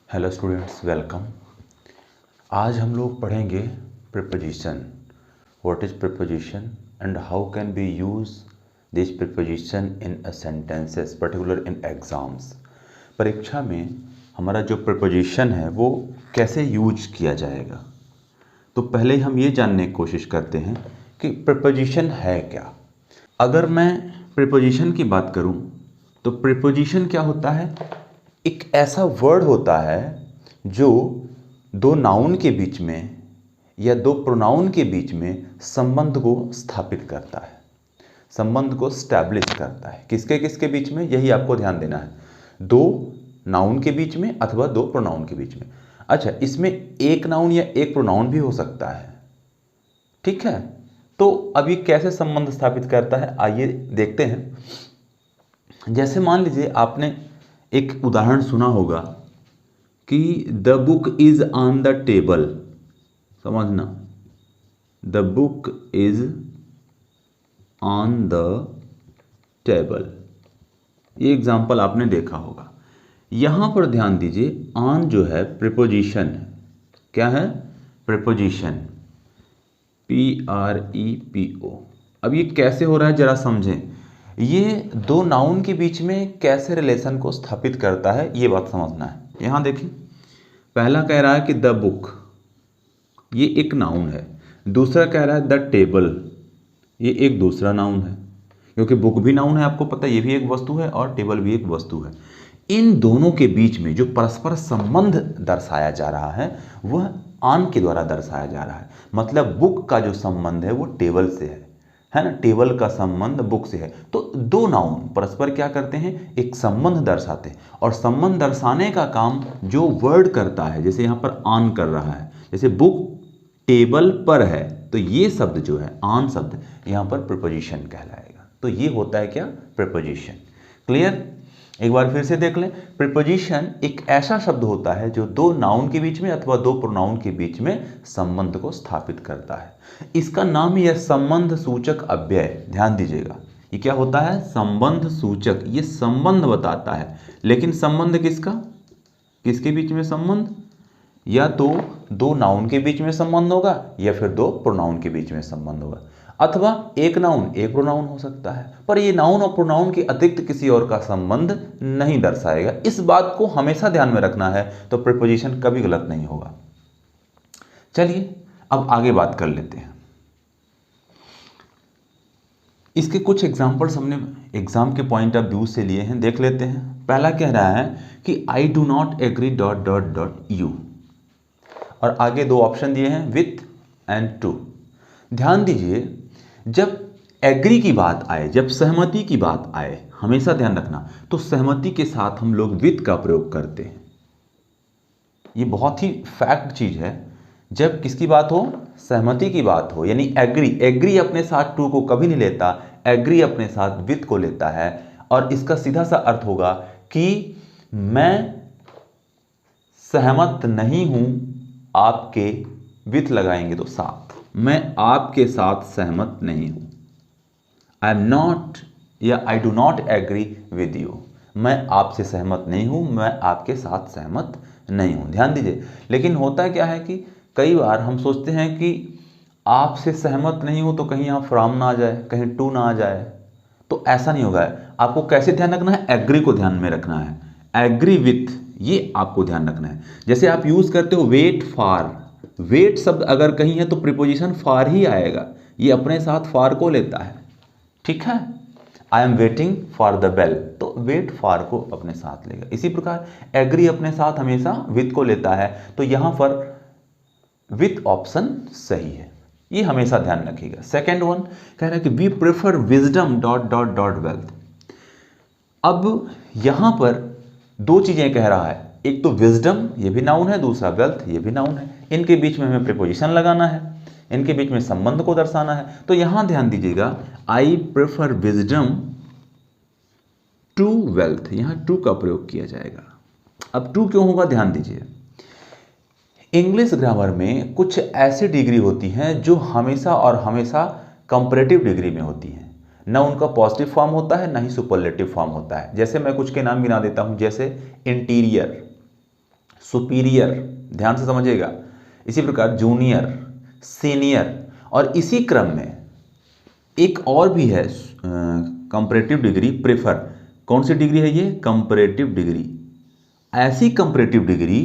Hello students, welcome. आज हम लोग पढ़ेंगे preposition. What is preposition and how can be use this preposition in a sentences, particular in exams. परीक्षा में हमारा जो प्रीपोजिशन है वो कैसे यूज किया जाएगा। तो पहले हम ये जानने की कोशिश करते हैं कि प्रीपोजिशन है क्या। अगर मैं प्रीपोजिशन की बात करूं तो प्रीपोजिशन क्या होता है? एक ऐसा वर्ड होता है जो दो नाउन के बीच में या दो प्रोनाउन के बीच में संबंध को स्थापित करता है, संबंध को स्टैब्लिश करता है। किसके किसके बीच में, यही आपको ध्यान देना है। दो नाउन के बीच में अथवा दो प्रोनाउन के बीच में। अच्छा, इसमें एक नाउन या एक प्रोनाउन भी हो सकता है, ठीक है। तो अब ये कैसे संबंध स्थापित करता है, आइए देखते हैं। जैसे मान लीजिए आपने एक उदाहरण सुना होगा कि the book is on the table. समझना, the book is on the table. ये एग्जाम्पल आपने देखा होगा। यहां पर ध्यान दीजिए, ऑन जो है प्रीपोजिशन है। क्या है? Preposition, PREPO। अब ये कैसे हो रहा है जरा समझें। ये दो नाउन के बीच में कैसे रिलेशन को स्थापित करता है, ये बात समझना है। यहां देखिए, पहला कह रहा है कि द बुक, ये एक नाउन है। दूसरा कह रहा है द टेबल, ये एक दूसरा नाउन है। क्योंकि बुक भी नाउन है, आपको पता है, ये भी एक वस्तु है और टेबल भी एक वस्तु है। इन दोनों के बीच में जो परस्पर संबंध दर्शाया जा रहा है वह ऑन के द्वारा दर्शाया जा रहा है। मतलब बुक का जो संबंध है वो टेबल से है ना, टेबल का संबंध बुक से है। तो दो नाउन परस्पर क्या करते हैं, एक संबंध दर्शाते हैं। और संबंध दर्शाने का काम जो वर्ड करता है, जैसे यहाँ पर ऑन कर रहा है, जैसे बुक टेबल पर है, तो ये शब्द जो है ऑन शब्द यहाँ पर प्रीपोजिशन कहलाएगा। तो ये होता है क्या? प्रीपोजिशन। क्लियर? एक बार फिर से देख लें। प्रीपोजिशन एक ऐसा शब्द होता है जो दो नाउन के बीच में अथवा दो प्रोनाउन के बीच में संबंध को स्थापित करता है। इसका नाम ही है संबंध सूचक अव्यय। ध्यान दीजिएगा, ये क्या होता है? संबंध सूचक। ये संबंध बताता है, लेकिन संबंध किसका, किसके बीच में संबंध? या तो दो नाउन के बीच में संबंध होगा या फिर दो प्रोनाउन के बीच में संबंध होगा, अथवा एक नाउन एक प्रोनाउन हो सकता है। पर ये नाउन और प्रोनाउन के अतिरिक्त किसी और का संबंध नहीं दर्शाएगा। इस बात को हमेशा ध्यान में रखना है, तो प्रीपोजिशन कभी गलत नहीं होगा। चलिए अब आगे बात कर लेते हैं। इसके कुछ एग्जाम्पल्स हमने एग्जाम के पॉइंट ऑफ व्यू से लिए हैं, देख लेते हैं। पहला कह रहा है कि I do not agree dot dot dot you, और आगे दो ऑप्शन दिए हैं, विथ एंड टू। ध्यान दीजिए, जब एग्री की बात आए, जब सहमति की बात आए, हमेशा ध्यान रखना, तो सहमति के साथ हम लोग विथ का प्रयोग करते हैं। ये बहुत ही फैक्ट चीज है। जब किसकी बात हो? सहमति की बात हो, यानी एग्री। एग्री अपने साथ टू को कभी नहीं लेता, एग्री अपने साथ विथ को लेता है। और इसका सीधा सा अर्थ होगा कि मैं सहमत नहीं हूं आपके, विथ लगाएंगे तो साथ, मैं आपके साथ सहमत नहीं हूं। आई एम नॉट या I do not agree with you, मैं आपसे सहमत नहीं हूं, मैं आपके साथ सहमत नहीं हूं। ध्यान दीजिए, लेकिन होता क्या है कि कई बार हम सोचते हैं कि आपसे सहमत नहीं हूं तो कहीं यहां फ्रॉम ना आ जाए, कहीं टू ना आ जाए। तो ऐसा नहीं होगा। आपको कैसे ध्यान रखना है? एग्री को ध्यान में रखना है। एग्री विथ, ये आपको ध्यान रखना है। जैसे आप यूज करते हो वेट फॉर, वेट शब्द अगर कहीं है तो प्रीपोजिशन फॉर ही आएगा। ये अपने साथ फॉर को लेता है, ठीक है। I am waiting for the bell, तो वेट फॉर को अपने साथ लेगा। इसी प्रकार एग्री अपने साथ हमेशा विथ को लेता है, तो यहां पर विथ ऑप्शन सही है। ये हमेशा ध्यान रखिएगा। सेकेंड वन कह रहा है कि we prefer wisdom dot dot dot wealth. अब यहां पर दो चीजें कह रहा है, एक तो विजडम, ये भी नाउन है, दूसरा वेल्थ, ये भी नाउन है। इनके बीच में हमें प्रीपोजिशन लगाना है, इनके बीच में संबंध को दर्शाना है। तो यहां ध्यान दीजिएगा, I prefer wisdom to wealth, यहां टू का प्रयोग किया जाएगा। अब टू क्यों होगा, ध्यान दीजिए। इंग्लिश ग्रामर में कुछ ऐसी डिग्री होती हैं जो हमेशा और हमेशा कंपैरेटिव डिग्री में होती हैं। ना उनका पॉजिटिव फॉर्म होता है, ना ही सुपरलेटिव फॉर्म होता है। जैसे मैं कुछ के नाम गिना देता हूं, जैसे इंटीरियर, सुपीरियर, ध्यान से समझिएगा, इसी प्रकार जूनियर, सीनियर, और इसी क्रम में एक और भी है कंपैरेटिव डिग्री, प्रेफर। कौन सी डिग्री है ये? Comparative degree. ऐसी कंपैरेटिव डिग्री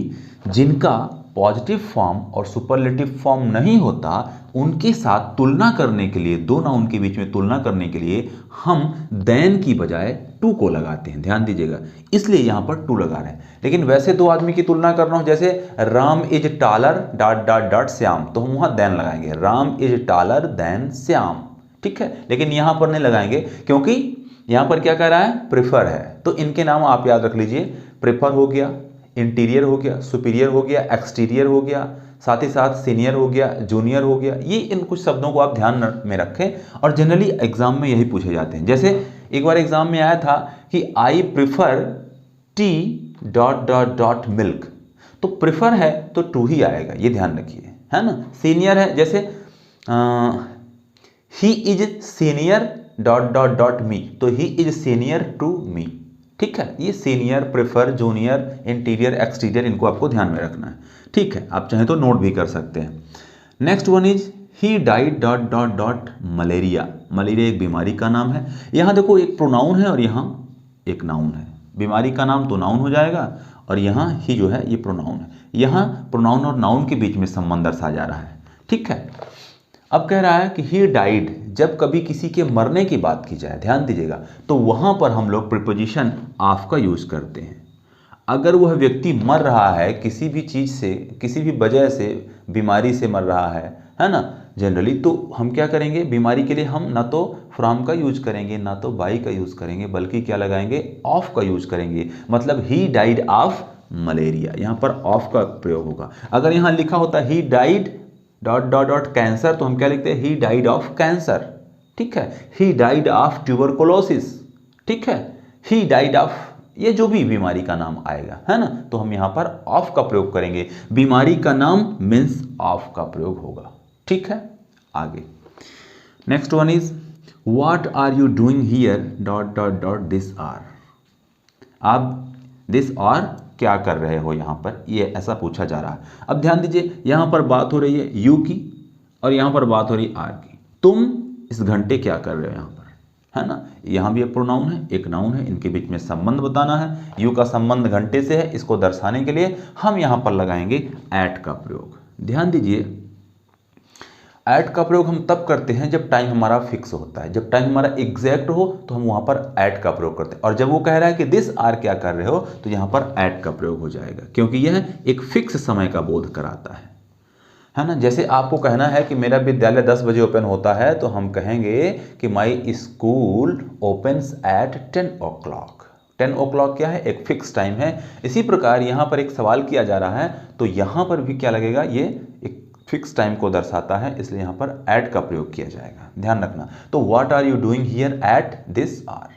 जिनका पॉजिटिव फॉर्म और सुपरलेटिव फॉर्म नहीं होता, उनके साथ तुलना करने के लिए, दो नाउन के बीच में तुलना करने के लिए हम देन की बजाय टू को लगाते हैं। ध्यान दीजिएगा, इसलिए यहां पर टू लगा रहे हैं। लेकिन वैसे दो आदमी की तुलना कर रहा हूं, जैसे Ram is taller dot dot dot Shyam, तो हम वहां देन लगाएंगे, Ram is taller than Shyam, ठीक है। लेकिन यहां पर नहीं लगाएंगे, क्योंकि यहां पर क्या कह रहा है? प्रेफर है। तो इनके नाम आप याद रख लीजिए, प्रेफर हो गया, इंटीरियर हो गया, सुपीरियर हो गया, एक्सटीरियर हो गया, साथ ही साथ सीनियर हो गया, जूनियर हो गया। ये इन कुछ शब्दों को आप ध्यान में रखें और जनरली एग्जाम में यही पूछे जाते हैं। जैसे एक बार एग्जाम में आया था कि I prefer tea dot dot dot milk, तो प्रिफर है तो टू ही आएगा, ये ध्यान रखिए, है ना। सीनियर है, जैसे he is senior dot dot dot me, तो he is senior to me, ठीक है। ये senior, prefer, junior, interior, exterior, इनको आपको ध्यान में रखना है, ठीक है। आप चाहें तो नोट भी कर सकते हैं। Next one is he died dot dot dot malaria. Malaria एक बीमारी का नाम है। यहाँ देखो एक प्रोनाउन है और यहाँ एक नाउन है। बीमारी का नाम तो नाउन हो जाएगा और यहाँ ही जो है ये प्रोनाउन है। यहाँ प्रोनाउन और नाउन के बीच में संबंध दर्शाया जा रहा है, ठीक है। अब कह रहा है कि ही डाइड, जब कभी किसी के मरने की बात की जाए, ध्यान दीजिएगा, तो वहां पर हम लोग प्रीपोजिशन ऑफ का यूज करते हैं। अगर वह व्यक्ति मर रहा है किसी भी चीज से, किसी भी वजह से, बीमारी से मर रहा है ना, जनरली तो हम क्या करेंगे? बीमारी के लिए हम ना तो फ्रॉम का यूज करेंगे, ना तो बाई का यूज करेंगे, बल्कि क्या लगाएंगे? ऑफ का यूज करेंगे। मतलब ही डाइड ऑफ मलेरिया, यहाँ पर ऑफ का प्रयोग होगा। अगर यहाँ लिखा होता he died dot dot dot cancer, तो हम क्या लिखते हैं? ही डाइड ऑफ कैंसर, ठीक है। ही डाइड ऑफ ट्यूबरकुलोसिस, ठीक है। ही डाइड ऑफ, ये जो भी बीमारी का नाम आएगा, है ना, तो हम यहां पर ऑफ का प्रयोग करेंगे। बीमारी का नाम मीन्स ऑफ का प्रयोग होगा, ठीक है। आगे next one is what are you doing here dot dot dot this hour. आप दिस आर क्या कर रहे हो यहाँ पर, ये ऐसा पूछा जा रहा है। अब ध्यान दीजिए, यहाँ पर बात हो रही है यू की और यहाँ पर बात हो रही है आर की। तुम इस घंटे क्या कर रहे हो यहाँ पर, है ना। यहाँ भी एक प्रोनाउन है, एक नाउन है, इनके बीच में संबंध बताना है। यू का संबंध घंटे से है, इसको दर्शाने के लिए हम यहाँ पर लगाएंगे एट का प्रयोग। ध्यान दीजिए, ऐट का प्रयोग हम तब करते हैं जब टाइम हमारा फिक्स होता है, जब टाइम हमारा एग्जैक्ट हो तो हम वहां पर ऐट का प्रयोग करते हैं। और जब वो कह रहा है कि दिस आर क्या कर रहे हो, तो यहाँ पर ऐट का प्रयोग हो जाएगा, क्योंकि यह एक फिक्स समय का बोध कराता है ना। जैसे आपको कहना है कि मेरा विद्यालय 10 बजे ओपन होता है, तो हम कहेंगे कि my school opens eight 10 o'clock। 10 o'clock क्या है? एक फिक्स टाइम है। इसी प्रकार यहाँ पर एक सवाल किया जा रहा है, तो यहाँ पर भी क्या लगेगा? ये एक फिक्स टाइम को दर्शाता है, इसलिए यहाँ पर एट का प्रयोग किया जाएगा, ध्यान रखना। तो what are you doing here at this hour.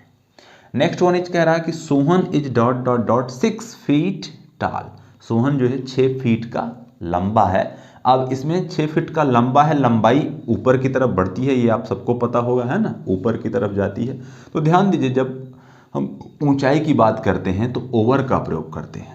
Next one is कह रहा है कि Sohan is dot dot dot 6 feet टाल। सोहन जो है 6 फीट का लंबा है। अब इसमें 6 फीट का लंबा है, लंबाई ऊपर की तरफ बढ़ती है, ये आप सबको पता होगा, है ना, ऊपर की तरफ जाती है। तो ध्यान दीजिए, जब हम ऊंचाई की बात करते हैं तो ओवर का प्रयोग करते हैं।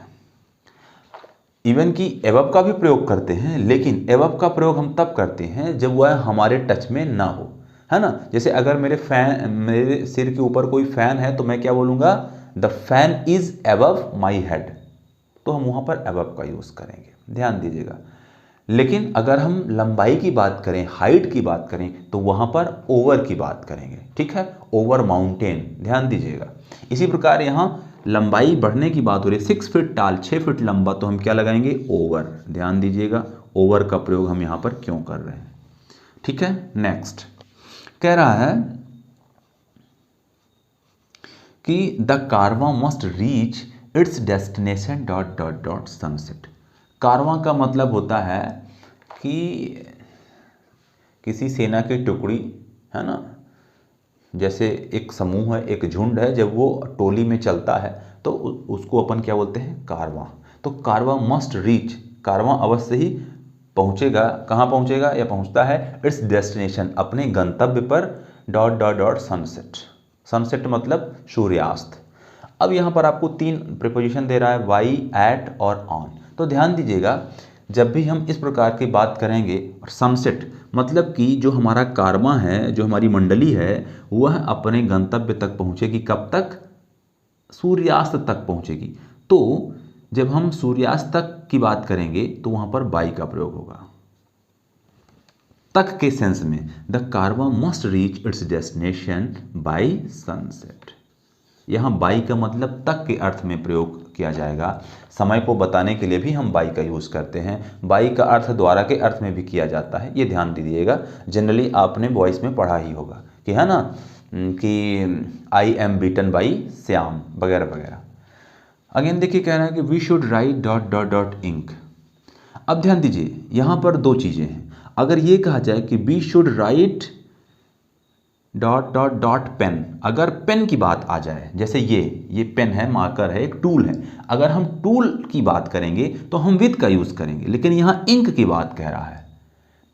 इवन की एबव का भी प्रयोग करते हैं, लेकिन एबव का प्रयोग हम तब करते हैं जब वह हमारे टच में ना हो, है ना। जैसे अगर मेरे सिर के ऊपर कोई फैन है, तो मैं क्या बोलूँगा? The fan is above my head, तो हम वहाँ पर एबव का यूज़ करेंगे, ध्यान दीजिएगा। लेकिन अगर हम लंबाई की बात करें, हाइट की बात करें, तो वहाँ पर ओवर की बात करेंगे, ठीक है। ओवर माउंटेन, ध्यान दीजिएगा। इसी प्रकार यहाँ लंबाई बढ़ने की बात हो रही है, 6 फीट टाल, 6 फीट लंबा, तो हम क्या लगाएंगे? ओवर। ध्यान दीजिएगा, ओवर का प्रयोग हम यहाँ पर क्यों कर रहे हैं, ठीक है। नेक्स्ट कह रहा है कि the Karwaan must reach its destination dot dot dot sunset. कारवां का मतलब होता है कि किसी सेना की टुकड़ी, है ना, जैसे एक समूह है, एक झुंड है, जब वो टोली में चलता है तो उसको अपन क्या बोलते हैं? कारवां। तो कारवां मस्ट रीच, कारवां अवश्य ही पहुंचेगा। कहाँ पहुंचेगा या पहुंचता है? इट्स डेस्टिनेशन, अपने गंतव्य पर, dot dot dot sunset. Sunset मतलब सूर्यास्त। अब यहाँ पर आपको 3 प्रीपोजिशन दे रहा है, वाई, एट और ऑन। तो ध्यान दीजिएगा, जब भी हम इस प्रकार की बात करेंगे, सनसेट मतलब कि जो हमारा कारवां है, जो हमारी मंडली है, वह अपने गंतव्य तक पहुँचेगी। कब तक? सूर्यास्त तक पहुँचेगी। तो जब हम सूर्यास्त तक की बात करेंगे तो वहाँ पर बाई का प्रयोग होगा। तक के सेंस में, the Karwaan must reach its destination by sunset. यहाँ बाई का मतलब तक के अर्थ में प्रयोग किया जाएगा। समय को बताने के लिए भी हम बाई का यूज़ करते हैं। बाई का अर्थ द्वारा के अर्थ में भी किया जाता है, ये ध्यान दीजिएगा। जनरली आपने वॉइस में पढ़ा ही होगा कि है ना, कि I am beaten by Shyam वगैरह वगैरह। अगेन देखिए, कह रहा है कि we should write dot dot dot ink. अब ध्यान दीजिए, यहाँ पर दो चीज़ें हैं। अगर ये कहा जाए कि we should write dot dot dot pen, अगर पेन की बात आ जाए, जैसे ये पेन है, मार्कर है, एक टूल है, अगर हम टूल की बात करेंगे तो हम विद का यूज़ करेंगे। लेकिन यहाँ इंक की बात कह रहा है,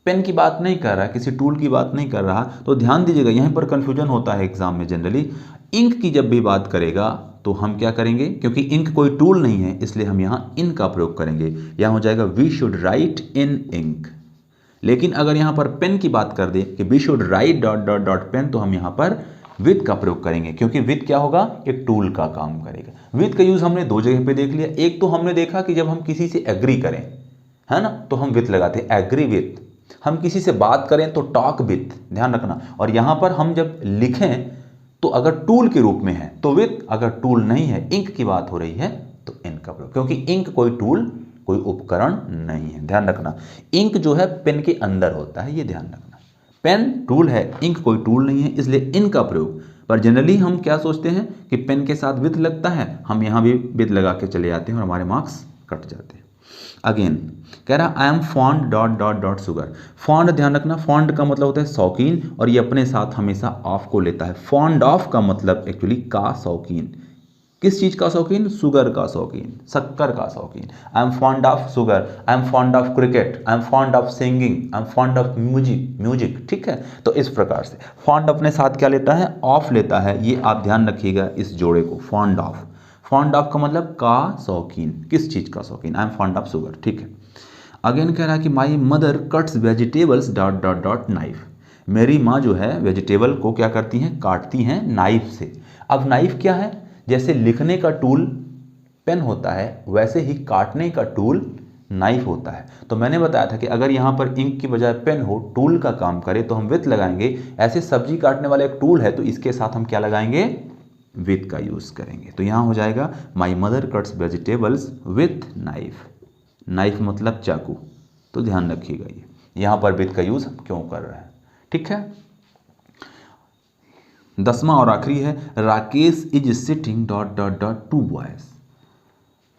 पेन की बात नहीं कर रहा है, किसी टूल की बात नहीं कर रहा। तो ध्यान दीजिएगा, यहाँ पर कन्फ्यूजन होता है एग्जाम में जनरली। इंक की जब भी बात करेगा तो हम क्या करेंगे, क्योंकि इंक कोई टूल नहीं है इसलिए हम यहाँ इन का प्रयोग करेंगे। यहाँ हो जाएगा we should write in ink. लेकिन अगर यहाँ पर पेन की बात कर दे कि we should write dot dot dot pen, तो हम यहाँ पर विद का प्रयोग करेंगे, क्योंकि विद क्या होगा, एक टूल का काम करेगा। विद का यूज़ हमने दो जगह पे देख लिया। एक तो हमने देखा कि जब हम किसी से एग्री करें, है ना, तो हम विद लगाते हैं, एग्री विथ। हम किसी से बात करें तो टॉक विथ, ध्यान रखना। और यहाँ पर हम जब लिखें तो अगर टूल के रूप में है तो विथ, अगर टूल नहीं है, इंक की बात हो रही है तो इन का प्रयोग, क्योंकि इंक कोई टूल, कोई उपकरण नहीं है। ध्यान रखना, इंक जो है पेन के अंदर होता है, ये ध्यान रखना। पेन टूल है, इंक कोई टूल नहीं है, इसलिए इन का प्रयोग। पर जनरली हम क्या सोचते हैं कि पेन के साथ विथ लगता है, हम यहाँ भी विथ लगा के चले जाते हैं और हमारे मार्क्स कट जाते हैं। अगेन कह रहा I am fond dot dot dot sugar. Fond, ध्यान रखना, फॉन्ड का मतलब होता है शौकीन, और ये अपने साथ हमेशा ऑफ को लेता है। फॉन्ड ऑफ का मतलब एक्चुअली का शौकीन। किस चीज़ का शौकीन? शुगर का शौकीन, शक्कर का शौकीन। I am fond of sugar, I am fond of cricket, I am fond of singing, I am fond of music. ठीक है, तो इस प्रकार से फॉन्ड अपने साथ क्या लेता है? ऑफ लेता है। ये आप ध्यान रखिएगा इस जोड़े को, फॉन्ड ऑफ। फॉन्ड ऑफ का मतलब का शौकीन, किस चीज़ का शौकीन? I am fond of sugar. ठीक है। अगेन कह रहा है कि my mother cuts vegetables dot dot dot knife. मेरी माँ जो है वेजिटेबल को क्या करती हैं? काटती हैं नाइफ से। अब नाइफ क्या है? जैसे लिखने का टूल पेन होता है, वैसे ही काटने का टूल नाइफ होता है। तो मैंने बताया था कि अगर यहाँ पर इंक की बजाय पेन हो, टूल का काम करे, तो हम विथ लगाएंगे। ऐसे सब्जी काटने वाला एक टूल है, तो इसके साथ हम क्या लगाएंगे? विथ का यूज़ करेंगे। तो यहाँ हो जाएगा my mother cuts vegetables with knife. Knife मतलब चाकू। तो ध्यान रखिएगा, ये यहाँ पर विथ का यूज़ हम क्यों कर रहे हैं। ठीक है। 10वां और आखिरी है, Rakesh is sitting dot dot dot to boys.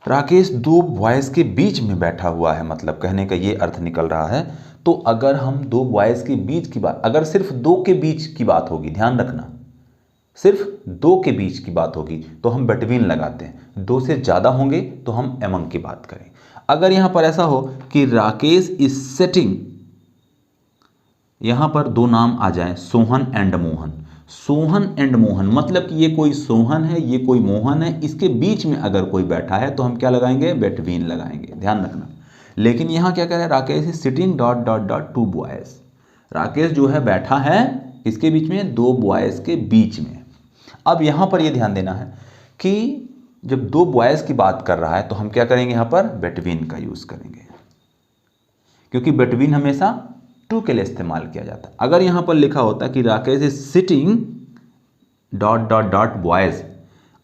Rakesh दो बॉयज़ के बीच में बैठा हुआ है, मतलब कहने का ये अर्थ निकल रहा है। तो अगर हम दो बॉयज़ के बीच की बात, अगर सिर्फ दो के बीच की बात होगी, ध्यान रखना, सिर्फ दो के बीच की बात होगी तो हम बिटवीन लगाते हैं। दो से ज़्यादा होंगे तो हम एमंग की बात करें। अगर यहाँ पर ऐसा हो कि राकेश इज सेटिंग, यहाँ पर दो नाम आ जाए, सोहन एंड मोहन। सोहन एंड मोहन मतलब कि ये कोई सोहन है, ये कोई मोहन है, इसके बीच में अगर कोई बैठा है तो हम क्या लगाएंगे? बिटवीन लगाएंगे, ध्यान रखना। लेकिन यहाँ क्या कह रहा है? Rakesh is sitting dot dot dot to boys. Rakesh जो है बैठा है किसके बीच में? दो बॉयज़ के बीच में। अब यहाँ पर ये ध्यान देना है कि जब दो बॉयज़ की बात कर रहा है तो हम क्या करेंगे? यहाँ पर बिटवीन का यूज़ करेंगे, क्योंकि बिटवीन हमेशा टू के लिए इस्तेमाल किया जाता है। अगर यहाँ पर लिखा होता कि Rakesh is sitting dot dot dot boys,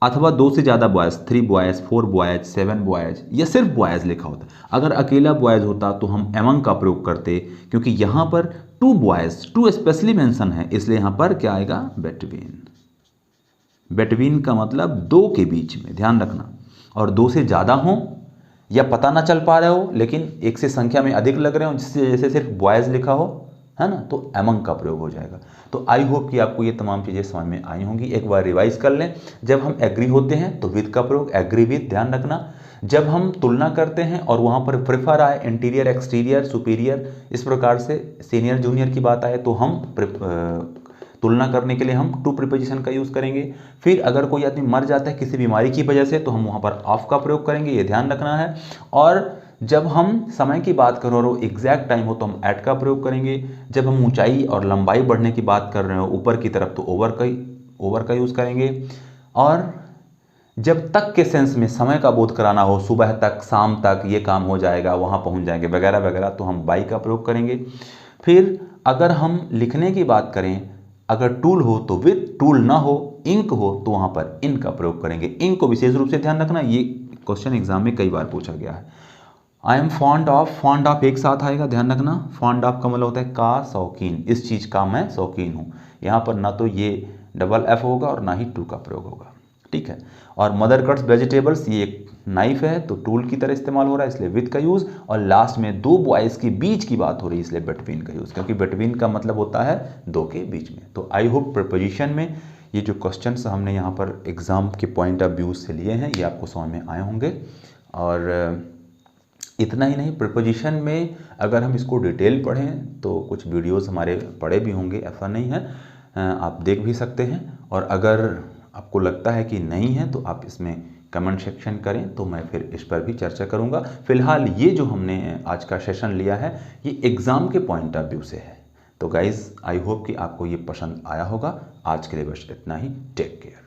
अथवा दो से ज़्यादा बॉयज़, 3 बॉयज़, 4 बॉयज़, 7 बॉयज़, या सिर्फ बॉयज़ लिखा होता, अगर अकेला बॉयज़ होता तो हम एमंग का प्रयोग करते, क्योंकि यहाँ पर to boys, to specially mention है, इसलिए यहाँ पर क्या आएगा? बिटवीन। बिटवीन का मतलब दो के बीच में, ध्यान रखना। और दो से ज़्यादा हो या पता ना चल पा रहे हो, लेकिन एक से संख्या में अधिक लग रहे हो, जिससे जैसे सिर्फ बॉयज़ लिखा हो, है ना, तो एमंग का प्रयोग हो जाएगा। तो आई होप कि आपको ये तमाम चीज़ें समझ में आई होंगी। एक बार रिवाइज कर लें। जब हम एग्री होते हैं तो विद का प्रयोग, एग्री विद, ध्यान रखना। जब हम तुलना करते हैं और वहाँ पर प्रेफर आए, इंटीरियर, एक्सटीरियर, सुपीरियर, इस प्रकार से सीनियर जूनियर की बात आए, तो हम तुलना करने के लिए हम टू प्रीपोजिशन का यूज़ करेंगे। फिर अगर कोई आदमी मर जाता है किसी बीमारी की वजह से तो हम वहाँ पर ऑफ का प्रयोग करेंगे, ये ध्यान रखना है। और जब हम समय की बात करो और एग्जैक्ट टाइम हो तो हम एट का प्रयोग करेंगे। जब हम ऊंचाई और लंबाई बढ़ने की बात कर रहे हो ऊपर की तरफ तो ओवर का यूज़ करेंगे। और जब तक के सेंस में समय का बोध कराना हो, सुबह तक, शाम तक ये काम हो जाएगा, वहाँ पहुँच जाएंगे वगैरह वगैरह, तो हम बाई का प्रयोग करेंगे। फिर अगर हम लिखने की बात करें, अगर टूल हो तो विद, टूल ना हो, इंक हो तो वहाँ पर इन का प्रयोग करेंगे। इंक को विशेष रूप से ध्यान रखना, ये क्वेश्चन एग्जाम में कई बार पूछा गया है। आई एम फॉन्ड ऑफ एक साथ आएगा, ध्यान रखना। फॉन्ड ऑफ का मतलब होता है का शौकीन, इस चीज़ का मैं शौकीन हूँ। यहाँ पर ना तो ये डबल एफ होगा और ना ही टू का प्रयोग होगा, ठीक है। और मदर कट्स वेजिटेबल्स, ये एक नाइफ है तो टूल की तरह इस्तेमाल हो रहा है, इसलिए विद का यूज़। और लास्ट में दो बॉयज़ के बीच की बात हो रही है, इसलिए बिटवीन का यूज़, क्योंकि बिटवीन का मतलब होता है दो के बीच में। तो आई होप प्रीपोजिशन में ये जो क्वेश्चंस हमने यहाँ पर एग्ज़ाम के पॉइंट ऑफ व्यू से लिए हैं ये आपको समझ में आए होंगे। और इतना ही नहीं, प्रीपोजिशन में अगर हम इसको डिटेल पढ़ें तो कुछ वीडियोस हमारे पढ़े भी होंगे, ऐसा नहीं है, आप देख भी सकते हैं। और अगर आपको लगता है कि नहीं है तो आप इसमें कमेंट सेक्शन करें तो मैं फिर इस पर भी चर्चा करूंगा। फिलहाल ये जो हमने आज का सेशन लिया है ये एग्ज़ाम के पॉइंट ऑफ व्यू से है। तो गाइज़ आई होप कि आपको ये पसंद आया होगा। आज के लिए बस इतना ही। Take care.